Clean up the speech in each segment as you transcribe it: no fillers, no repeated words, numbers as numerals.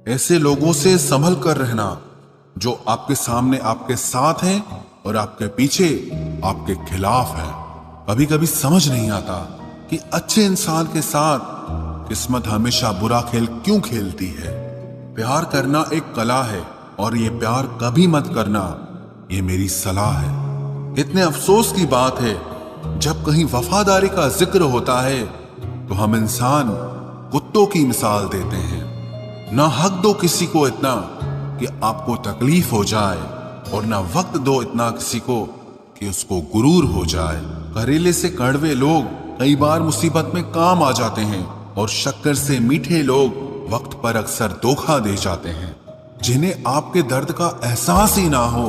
ऐसे लोगों से संभल कर रहना जो आपके सामने आपके साथ हैं और आपके पीछे आपके खिलाफ है। कभी कभी समझ नहीं आता कि अच्छे इंसान के साथ किस्मत हमेशा बुरा खेल क्यों खेलती है। प्यार करना एक कला है और ये प्यार कभी मत करना, ये मेरी सलाह है। इतने अफसोस की बात है जब कहीं वफादारी का जिक्र होता है तो हम इंसान कुत्तों की मिसाल देते हैं। ना हक दो किसी को इतना कि आपको तकलीफ हो जाए और ना वक्त दो इतना किसी को कि उसको गुरूर हो जाए। करेले से कड़वे लोग कई बार मुसीबत में काम आ जाते हैं और शक्कर से मीठे लोग वक्त पर अक्सर धोखा दे जाते हैं। जिन्हें आपके दर्द का एहसास ही ना हो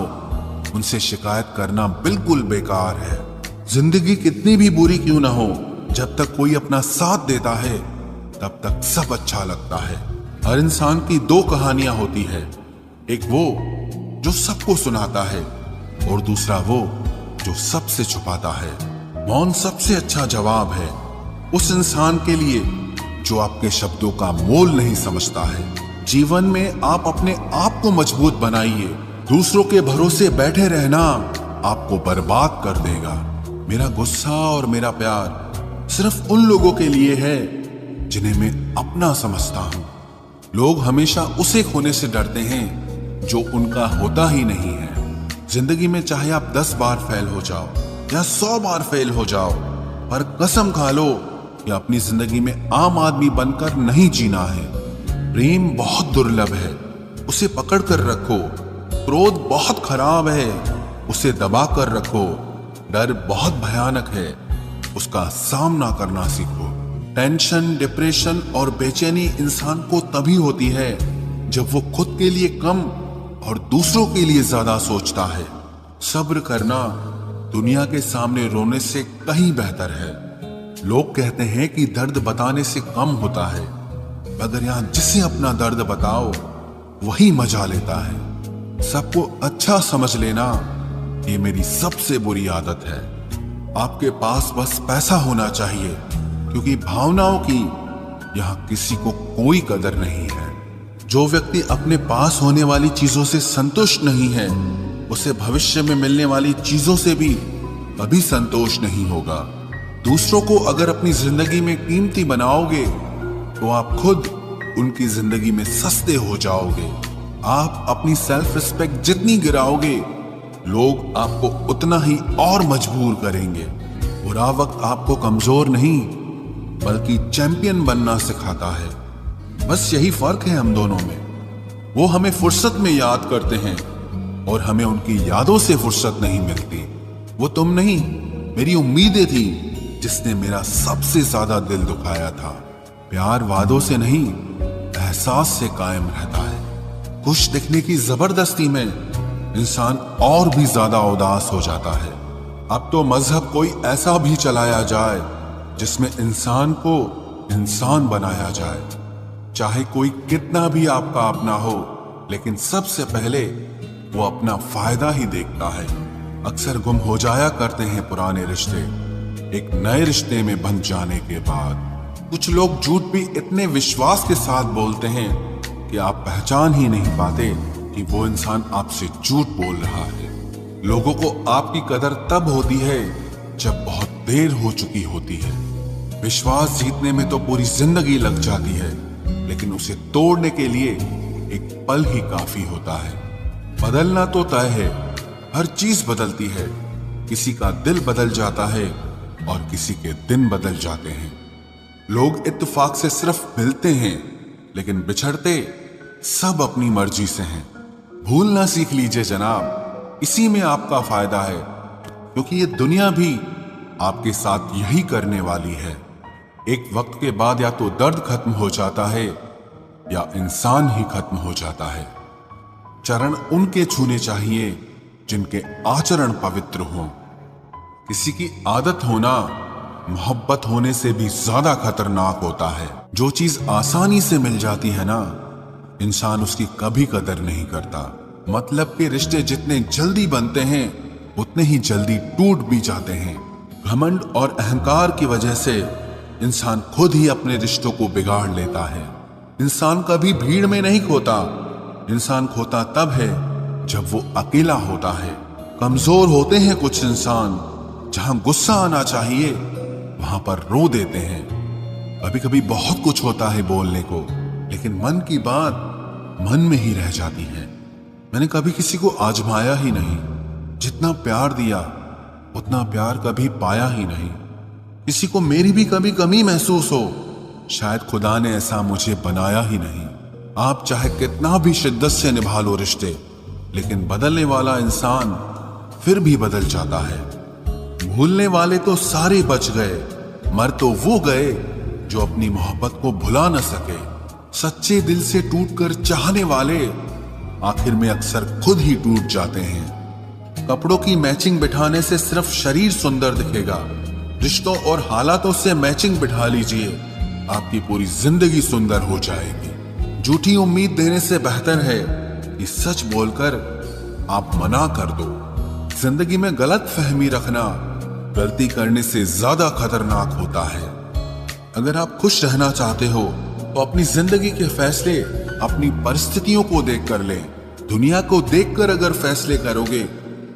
उनसे शिकायत करना बिल्कुल बेकार है। जिंदगी कितनी भी बुरी क्यों ना हो, जब तक कोई अपना साथ देता है तब तक सब अच्छा लगता है। हर इंसान की दो कहानियां होती है, एक वो जो सबको सुनाता है और दूसरा वो जो सबसे छुपाता है। मौन सबसे अच्छा जवाब है उस इंसान के लिए जो आपके शब्दों का मोल नहीं समझता है। जीवन में आप अपने आप को मजबूत बनाइए, दूसरों के भरोसे बैठे रहना आपको बर्बाद कर देगा। मेरा गुस्सा और मेरा प्यार सिर्फ उन लोगों के लिए है जिन्हें मैं अपना समझता हूं। लोग हमेशा उसे खोने से डरते हैं जो उनका होता ही नहीं है। जिंदगी में चाहे आप 10 बार फेल हो जाओ या 100 बार फेल हो जाओ, पर कसम खा लो कि अपनी जिंदगी में आम आदमी बनकर नहीं जीना है। प्रेम बहुत दुर्लभ है, उसे पकड़ कर रखो। क्रोध बहुत खराब है, उसे दबा कर रखो। डर बहुत भयानक है, उसका सामना करना सीखो। टेंशन, डिप्रेशन और बेचैनी इंसान को तभी होती है जब वो खुद के लिए कम और दूसरों के लिए ज्यादा सोचता है। सब्र करना दुनिया के सामने रोने से कहीं बेहतर है। लोग कहते हैं कि दर्द बताने से कम होता है, मगर यहां जिसे अपना दर्द बताओ वही मजा लेता है। सबको अच्छा समझ लेना ये मेरी सबसे बुरी आदत है। आपके पास बस पैसा होना चाहिए, क्योंकि भावनाओं की यहां किसी को कोई कदर नहीं है। जो व्यक्ति अपने पास होने वाली चीजों से संतुष्ट नहीं है, उसे भविष्य में मिलने वाली चीजों से भी कभी संतोष नहीं होगा। दूसरों को अगर अपनी जिंदगी में कीमती बनाओगे तो आप खुद उनकी जिंदगी में सस्ते हो जाओगे। आप अपनी सेल्फ रिस्पेक्ट जितनी गिराओगे, लोग आपको उतना ही और मजबूर करेंगे। बुरा वक्त आपको कमजोर नहीं बल्कि चैंपियन बनना सिखाता है। बस यही फर्क है हम दोनों में। वो हमें फुर्सत में याद करते हैं और हमें उनकी यादों से फुर्सत नहीं मिलती। वो तुम नहीं, मेरी उम्मीदें थी जिसने मेरा सबसे ज्यादा दिल दुखाया था। प्यार वादों से नहीं, एहसास से कायम रहता है। खुश दिखने की जबरदस्ती में इंसान और भी ज्यादा उदास हो जाता है। अब तो मजहब कोई ऐसा भी चलाया जाए जिसमें इंसान को इंसान बनाया जाए। चाहे कोई कितना भी आपका अपना हो, लेकिन सबसे पहले वो अपना फायदा ही देखता है। अक्सर गुम हो जाया करते हैं पुराने रिश्ते एक नए रिश्ते में बंध जाने के बाद। कुछ लोग झूठ भी इतने विश्वास के साथ बोलते हैं कि आप पहचान ही नहीं पाते कि वो इंसान आपसे झूठ बोल रहा है। लोगों को आपकी कदर तब होती है जब बहुत देर हो चुकी होती है। विश्वास जीतने में तो पूरी जिंदगी लग जाती है, लेकिन उसे तोड़ने के लिए एक पल ही काफी होता है। बदलना तो तय है, हर चीज बदलती है। किसी का दिल बदल जाता है और किसी के दिन बदल जाते हैं। लोग इत्तेफाक से सिर्फ मिलते हैं, लेकिन बिछड़ते सब अपनी मर्जी से हैं। भूलना सीख लीजिए जनाब, इसी में आपका फायदा है, क्योंकि ये दुनिया भी आपके साथ यही करने वाली है। एक वक्त के बाद या तो दर्द खत्म हो जाता है या इंसान ही खत्म हो जाता है। चरण उनके छूने चाहिए जिनके आचरण पवित्र हों। किसी की आदत होना मोहब्बत होने से भी ज्यादा खतरनाक होता है। जो चीज आसानी से मिल जाती है ना, इंसान उसकी कभी कदर नहीं करता। मतलब के रिश्ते जितने जल्दी बनते हैं उतने ही जल्दी टूट भी जाते हैं। घमंड और अहंकार की वजह से इंसान खुद ही अपने रिश्तों को बिगाड़ लेता है। इंसान कभी भीड़ में नहीं खोता, इंसान खोता तब है जब वो अकेला होता है। कमजोर होते हैं कुछ इंसान, जहां गुस्सा आना चाहिए वहां पर रो देते हैं। कभी कभी बहुत कुछ होता है बोलने को, लेकिन मन की बात मन में ही रह जाती है। मैंने कभी किसी को आजमाया ही नहीं, जितना प्यार दिया उतना प्यार कभी पाया ही नहीं। किसी को मेरी भी कभी कमी महसूस हो, शायद खुदा ने ऐसा मुझे बनाया ही नहीं। आप चाहे कितना भी शिद्दत से निभा लो रिश्ते, लेकिन बदलने वाला इंसान फिर भी बदल जाता है। भूलने वाले तो सारे बच गए, मर तो वो गए जो अपनी मोहब्बत को भुला न सके। सच्चे दिल से टूटकर चाहने वाले आखिर में अक्सर खुद ही टूट जाते हैं। कपड़ों की मैचिंग बिठाने से सिर्फ शरीर सुंदर दिखेगा, रिश्तों और हालातों से मैचिंग बिठा लीजिए, आपकी पूरी जिंदगी सुंदर हो जाएगी। झूठी उम्मीद देने से बेहतर है कि सच बोलकर आप मना कर दो। जिंदगी में गलत फहमी रखना गलती करने से ज्यादा खतरनाक होता है। अगर आप खुश रहना चाहते हो तो अपनी जिंदगी के फैसले अपनी परिस्थितियों को देखकर लें। दुनिया को देखकर अगर फैसले करोगे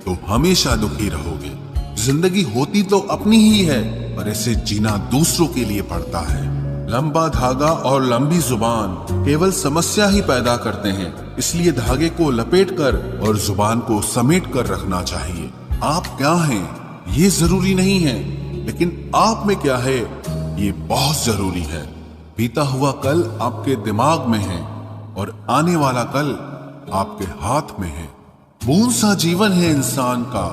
तो हमेशा दुखी रहोगे। जिंदगी होती तो अपनी ही है, पर इसे जीना दूसरों के लिए पड़ता है। लंबा धागा और लंबी जुबान केवल समस्या ही पैदा करते हैं, इसलिए धागे को लपेटकर और जुबान को समेट कर रखना चाहिए। आप क्या हैं ये जरूरी नहीं है, लेकिन आप में क्या है ये बहुत जरूरी है। बीता हुआ कल आपके दिमाग में है और आने वाला कल आपके हाथ में है। बूंद सा जीवन है इंसान का,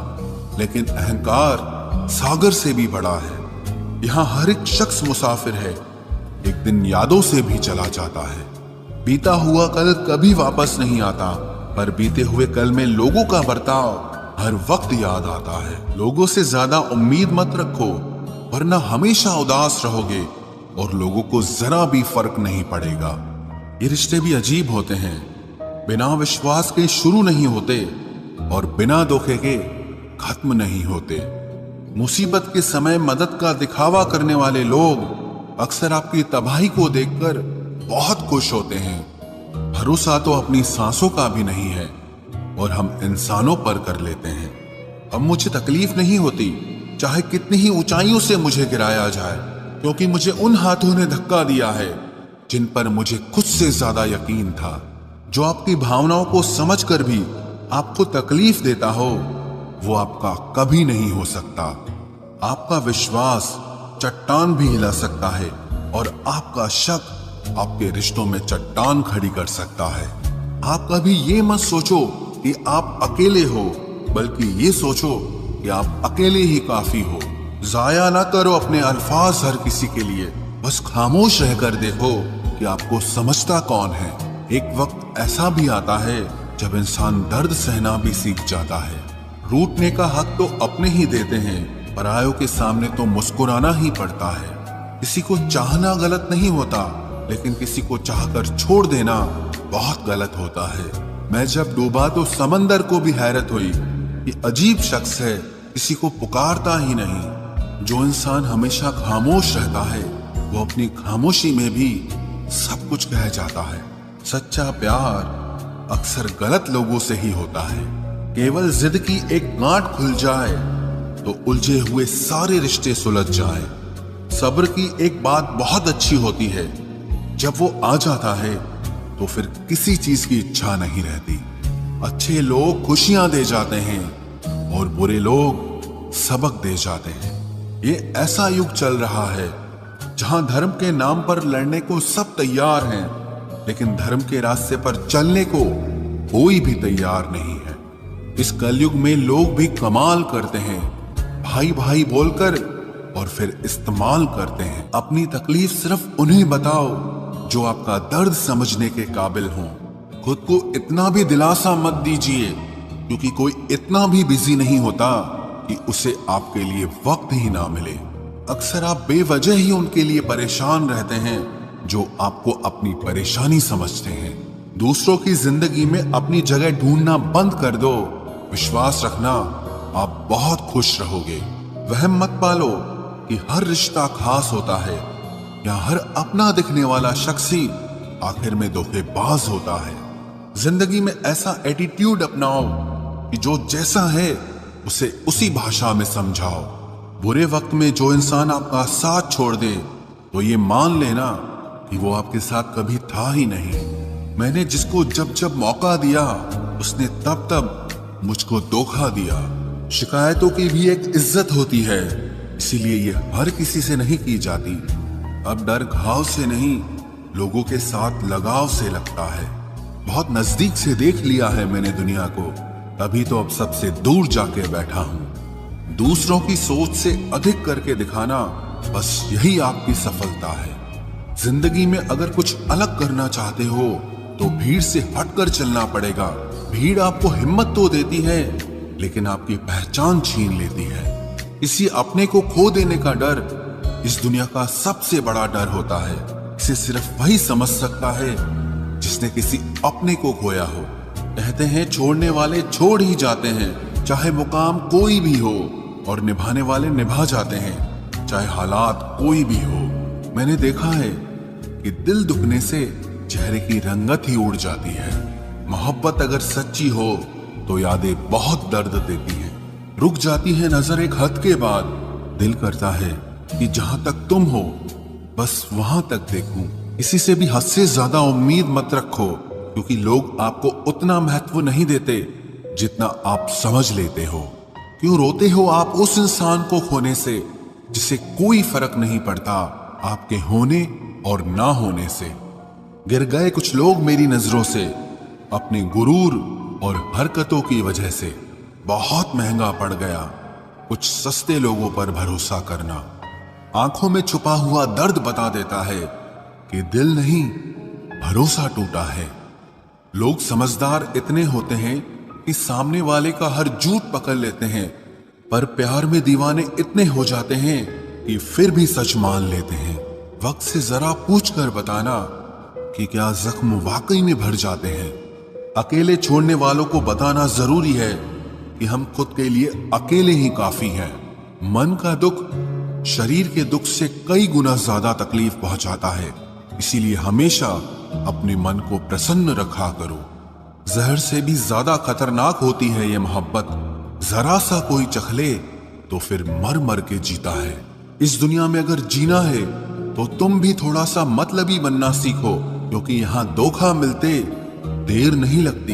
लेकिन अहंकार सागर से भी बड़ा है। यहाँ हर एक शख्स मुसाफिर है, एक दिन यादों से भी चला जाता है। बीता हुआ कल कभी वापस नहीं आता, पर बीते हुए कल में लोगों का बर्ताव हर वक्त याद आता है। लोगों से ज्यादा उम्मीद मत रखो, वरना हमेशा उदास रहोगे और लोगों को जरा भी फर्क नहीं पड़ेगा। ये रिश्ते भी अजीब होते हैं, बिना विश्वास के शुरू नहीं होते और बिना धोखे के खत्म नहीं होते। मुसीबत के समय मदद का दिखावा करने वाले लोग अक्सर आपकी तबाही को देखकर बहुत खुश होते हैं। भरोसा तो अपनी सांसों का भी नहीं है और हम इंसानों पर कर लेते हैं। अब मुझे तकलीफ नहीं होती चाहे कितनी ही ऊंचाइयों से मुझे गिराया जाए, क्योंकि मुझे उन हाथों ने धक्का दिया है जिन पर मुझे खुद से ज्यादा यकीन था। जो आपकी भावनाओं को समझकर भी आपको तकलीफ देता हो, वो आपका कभी नहीं हो सकता। आपका विश्वास चट्टान भी हिला सकता है और आपका शक आपके रिश्तों में चट्टान खड़ी कर सकता है। आप कभी ये मत सोचो कि आप अकेले हो, बल्कि ये सोचो कि आप अकेले ही काफी हो। जाया ना करो अपने अल्फाज हर किसी के लिए, बस खामोश रहकर देखो कि आपको समझता कौन है। एक वक्त ऐसा भी आता है जब इंसान दर्द सहना भी सीख जाता है। रूठने का हक तो अपने ही देते हैं, परायों के सामने तो मुस्कुराना ही पड़ता है। किसी को चाहना गलत नहीं होता, लेकिन किसी को चाहकर छोड़ देना बहुत गलत होता है। मैं जब डूबा तो समंदर को भी हैरत हुई, ये अजीब शख्स है, किसी को पुकारता ही नहीं। जो इंसान हमेशा खामोश रहता है, वो अपनी खामोशी में भी सब कुछ कह जाता है। सच्चा प्यार अक्सर गलत लोगों से ही होता है। केवल जिद की एक गांठ खुल जाए तो उलझे हुए सारे रिश्ते सुलझ जाएं। सब्र की एक बात बहुत अच्छी होती है, जब वो आ जाता है तो फिर किसी चीज की इच्छा नहीं रहती। अच्छे लोग खुशियां दे जाते हैं और बुरे लोग सबक दे जाते हैं। ये ऐसा युग चल रहा है जहां धर्म के नाम पर लड़ने को सब तैयार हैं, लेकिन धर्म के रास्ते पर चलने को कोई भी तैयार नहीं है। इस कलयुग में लोग भी कमाल करते हैं, भाई भाई बोलकर और फिर इस्तेमाल करते हैं। अपनी तकलीफ सिर्फ उन्हें बताओ जो आपका दर्द समझने के काबिल हों। खुद को इतना भी दिलासा मत दीजिए, क्योंकि कोई इतना भी बिजी नहीं होता कि उसे आपके लिए वक्त ही ना मिले। अक्सर आप बेवजह ही उनके लिए परेशान रहते हैं जो आपको अपनी परेशानी समझते हैं। दूसरों की जिंदगी में अपनी जगह ढूंढना बंद कर दो। विश्वास रखना, आप बहुत खुश रहोगे। वहम मत पालो कि हर रिश्ता खास होता है या हर अपना दिखने वाला शख्स ही आखिर में धोखेबाज होता है। जिंदगी में ऐसा एटीट्यूड अपनाओ कि जो जैसा है उसे उसी भाषा में समझाओ। बुरे वक्त में जो इंसान आपका साथ छोड़ दे तो ये मान लेना कि वो आपके साथ कभी था ही नहीं। मैंने जिसको जब जब मौका दिया उसने तब तब मुझको धोखा दिया। शिकायतों की भी एक इज्जत होती है, इसीलिए ये हर किसी से नहीं की जाती। अब डर घाव से नहीं, लोगों के साथ लगाव से लगता है। बहुत नजदीक से देख लिया है मैंने दुनिया को, तभी तो अब सबसे दूर जाके बैठा हूं। दूसरों की सोच से अधिक करके दिखाना, बस यही आपकी सफलता है। जिंदगी में अगर कुछ अलग करना चाहते हो तो भीड़ से हटकर चलना पड़ेगा। भीड़ आपको हिम्मत तो देती है, लेकिन आपकी पहचान छीन लेती है। किसी अपने को खो देने का डर इस दुनिया का सबसे बड़ा डर होता है। इसे सिर्फ वही समझ सकता है जिसने किसी अपने को खोया हो। कहते हैं छोड़ने वाले छोड़ ही जाते हैं, चाहे मुकाम कोई भी हो, और निभाने वाले निभा जाते हैं, चाहे हालात कोई भी हो। मैंने देखा है कि दिल दुखने से चेहरे की रंगत ही उड़ जाती है। मोहब्बत अगर सच्ची हो तो यादें बहुत दर्द देती हैं। रुक जाती है नजर एक हद के बाद, दिल करता है कि जहां तक तुम हो बस वहां तक देखूं। किसी से भी हद से ज्यादा उम्मीद मत रखो, क्योंकि लोग आपको उतना महत्व नहीं देते जितना आप समझ लेते हो। क्यों रोते हो आप उस इंसान को खोने से जिसे कोई फर्क नहीं पड़ता आपके होने और ना होने से। गिर गए कुछ लोग मेरी नजरों से अपने गुरूर और हरकतों की वजह से। बहुत महंगा पड़ गया कुछ सस्ते लोगों पर भरोसा करना। आंखों में छुपा हुआ दर्द बता देता है कि दिल नहीं, भरोसा टूटा है। लोग समझदार इतने होते हैं कि सामने वाले का हर झूठ पकड़ लेते हैं, पर प्यार में दीवाने इतने हो जाते हैं कि फिर भी सच मान लेते हैं। वक्त से जरा पूछ कर बताना कि क्या जख्म वाकई में भर जाते हैं। अकेले छोड़ने वालों को बताना जरूरी है कि हम खुद के लिए अकेले ही काफी हैं। मन का दुख शरीर के दुख से कई गुना ज्यादा तकलीफ पहुंचाता है, इसीलिए हमेशा अपने मन को प्रसन्न रखा करो। जहर से भी ज्यादा खतरनाक होती है ये मोहब्बत। जरा सा कोई चखले तो फिर मर मर के जीता है। इस दुनिया में अगर जीना है तो तुम भी थोड़ा सा मतलबी बनना सीखो, क्योंकि यहाँ धोखा मिलते देर नहीं लगती।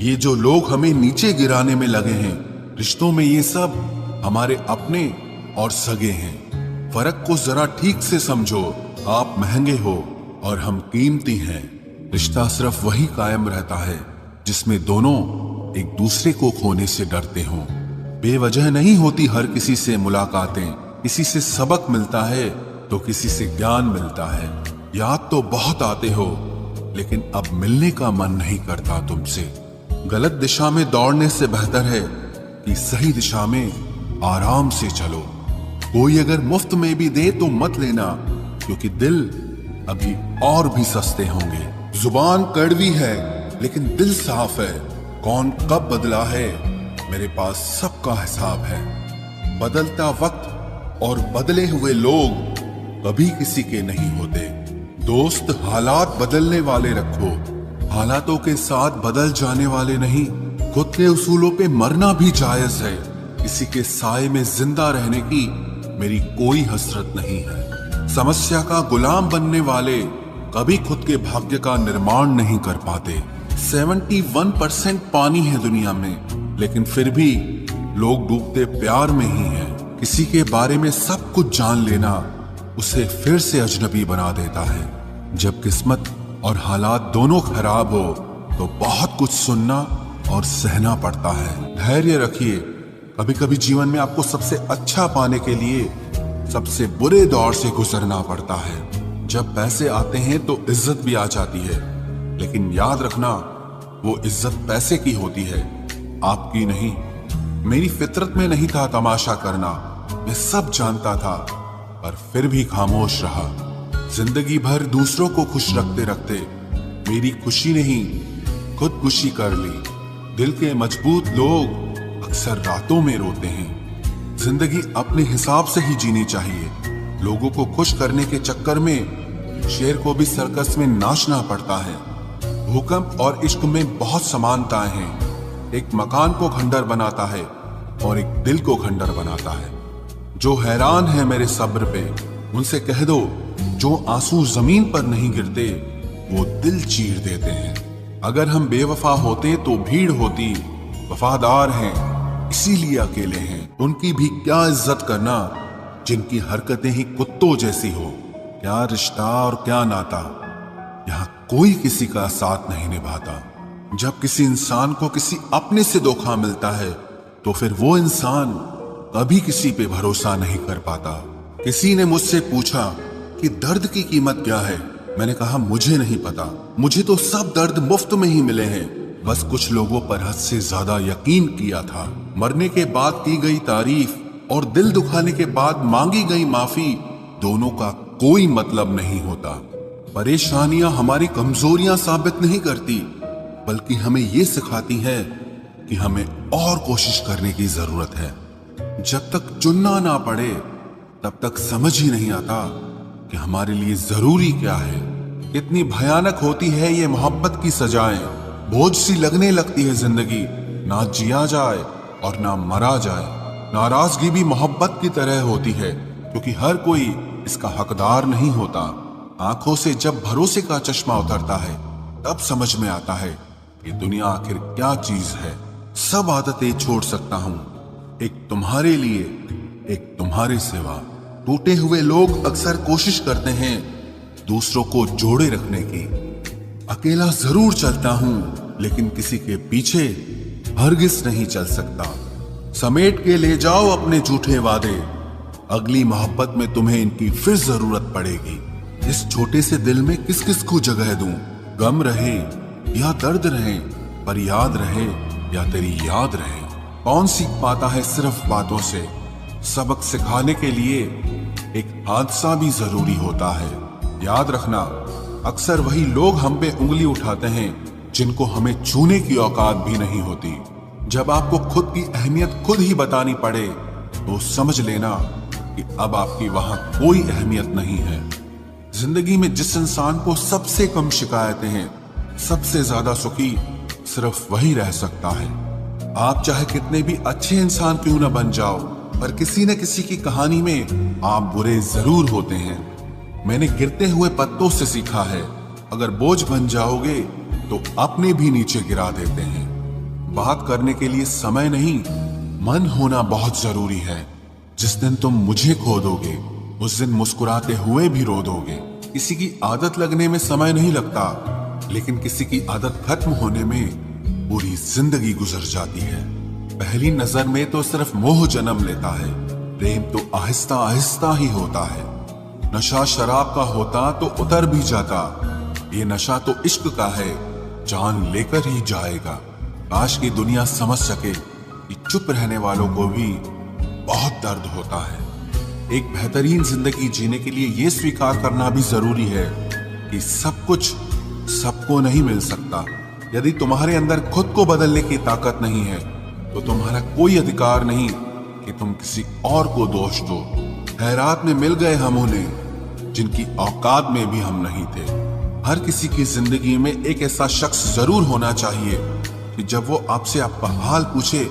ये जो लोग हमें नीचे गिराने में लगे हैं, रिश्तों में ये सब हमारे अपने और सगे हैं। फर्क को जरा ठीक से समझो। आप महंगे हो और हम कीमती हैं। रिश्ता सिर्फ वही कायम रहता है जिसमें दोनों एक दूसरे को खोने से डरते हों। बेवजह नहीं होती हर किसी से मुलाकातें। किसी से सबक मिलता है तो किसी से ज्ञान मिलता है। याद तो बहुत आते हो, लेकिन अब मिलने का मन नहीं करता तुमसे। गलत दिशा में दौड़ने से बेहतर है कि सही दिशा में आराम से चलो। कोई अगर मुफ्त में भी दे तो मत लेना, क्योंकि दिल अभी और भी सस्ते होंगे। जुबान कड़वी है लेकिन दिल साफ है। कौन कब बदला है मेरे पास सबका हिसाब है। बदलता वक्त और बदले हुए लोग कभी किसी के नहीं होते। दोस्त हालात बदलने वाले रखो, हालातों के साथ बदल जाने वाले नहीं। खुद के उसूलों पे मरना भी जायज है। किसी के साए में जिंदा रहने की मेरी कोई हसरत नहीं है। समस्या का गुलाम बनने वाले कभी खुद के भाग्य का निर्माण नहीं कर पाते। 71% पानी है दुनिया में, लेकिन फिर भी लोग डूबते प्यार में ही हैं। किसी के बारे में सब कुछ जान लेना उसे फिर से अजनबी बना देता है। जब किस्मत और हालात दोनों खराब हो तो बहुत कुछ सुनना और सहना पड़ता है। धैर्य रखिए। कभी कभी जीवन में आपको सबसे अच्छा पाने के लिए सबसे बुरे दौर से गुजरना पड़ता है। जब पैसे आते हैं तो इज्जत भी आ जाती है, लेकिन याद रखना वो इज्जत पैसे की होती है, आपकी नहीं। मेरी फितरत में नहीं था तमाशा करना, मैं सब जानता था, पर फिर भी खामोश रहा। जिंदगी भर दूसरों को खुश रखते रखते मेरी खुशी नहीं खुदकुशी कर ली। दिल के मजबूत लोग अक्सर रातों में रोते हैं। जिंदगी अपने हिसाब से ही जीनी चाहिए। लोगों को खुश करने के चक्कर में शेर को भी सर्कस में नाचना पड़ता है। भूकंप और इश्क में बहुत समानताएं हैं। एक मकान को खंडर बनाता है और एक दिल को खंडर बनाता है। जो हैरान है मेरे सब्र पे, उनसे कह दो जो आंसू जमीन पर नहीं गिरते वो दिल चीर देते हैं। अगर हम बेवफा होते तो भीड़ होती, वफादार हैं इसीलिए अकेले हैं। उनकी भी क्या इज्जत करना जिनकी हरकतें ही कुत्तों जैसी हो। क्या रिश्ता और क्या नाता, यहाँ कोई किसी का साथ नहीं निभाता। जब किसी इंसान को किसी अपने से धोखा मिलता है तो फिर वो इंसान कभी किसी पे भरोसा नहीं कर पाता। किसी ने मुझसे पूछा कि दर्द की कीमत क्या है। मैंने कहा मुझे नहीं पता, मुझे तो सब दर्द मुफ्त में ही मिले हैं। बस कुछ लोगों पर हद से ज्यादा यकीन किया था। मरने के बाद की गई तारीफ और दिल दुखाने के बाद मांगी गई माफी, दोनों का कोई मतलब नहीं होता। परेशानियां हमारी कमजोरियां साबित नहीं करती, बल्कि हमें ये सिखाती है कि हमें और कोशिश करने की जरूरत है। जब तक चुनना ना पड़े तब तक समझ ही नहीं आता कि हमारे लिए जरूरी क्या है। कितनी भयानक होती है ये मोहब्बत की सजाएं। बोझ सी लगने लगती है जिंदगी, ना जिया जाए और ना मरा जाए। नाराजगी भी मोहब्बत की तरह होती है, क्योंकि हर कोई इसका हकदार नहीं होता। आंखों से जब भरोसे का चश्मा उतरता है तब समझ में आता है कि दुनिया आखिर क्या चीज है। सब आदतें छोड़ सकता हूं, एक तुम्हारे लिए, एक तुम्हारे सिवा। टूटे हुए लोग अक्सर कोशिश करते हैं दूसरों को जोड़े रखने की। अकेला जरूर चलता हूं, लेकिन किसी के पीछे हरगिज नहीं चल सकता। समेट के ले जाओ अपने झूठे वादे, अगली मोहब्बत में तुम्हें इनकी फिर जरूरत पड़ेगी। इस छोटे से दिल में किस किस को जगह दूं? गम रहे या दर्द रहे, पर याद रहे या तेरी याद रहे। कौन सीख पाता है सिर्फ बातों से? सबक सिखाने के लिए एक हादसा भी जरूरी होता है। याद रखना, अक्सर वही लोग हम पे उंगली उठाते हैं जिनको हमें छूने की औकात भी नहीं होती। जब आपको खुद की अहमियत खुद ही बतानी पड़े तो समझ लेना कि अब आपकी वहां कोई अहमियत नहीं है। जिंदगी में जिस इंसान को सबसे कम शिकायतें हैं, सबसे ज्यादा सुखी सिर्फ वही रह सकता है। आप चाहे कितने भी अच्छे इंसान क्यों न बन जाओ, पर किसी न किसी की कहानी में आप बुरे जरूर होते हैं। मैंने गिरते हुए पत्तों से सीखा है, अगर बोझ बन जाओगे तो अपने भी नीचे गिरा देते हैं। बात करने के लिए समय नहीं, मन होना बहुत जरूरी है। जिस दिन तुम मुझे खो दोगे उस दिन मुस्कुराते हुए भी रो दोगे। किसी की आदत लगने में समय नहीं लगता, लेकिन किसी की आदत खत्म होने में पूरी जिंदगी गुजर जाती है। पहली नजर में तो सिर्फ मोह जन्म लेता है, प्रेम तो आहिस्ता आहिस्ता ही होता है। नशा शराब का होता तो उतर भी जाता, ये नशा तो इश्क का है, जान लेकर ही जाएगा। काश की दुनिया समझ सके कि चुप रहने वालों को भी बहुत दर्द होता है। एक बेहतरीन जिंदगी जीने के लिए यह स्वीकार करना भी जरूरी है कि सब कुछ सबको नहीं मिल सकता। यदि तुम्हारे अंदर खुद को बदलने की ताकत नहीं है तो तुम्हारा कोई अधिकार नहीं कि तुम किसी और को दोष दो। खैरात में मिल गए हम उन्हें जिनकी औकात में भी हम नहीं थे। हर किसी की जिंदगी में एक ऐसा शख्स जरूर होना चाहिए कि जब वो आपसे आपका हाल पूछे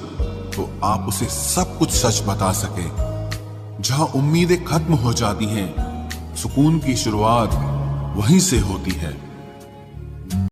तो आप उसे सब कुछ सच बता सके। जहां उम्मीदें खत्म हो जाती हैं, सुकून की शुरुआत वहीं से होती है।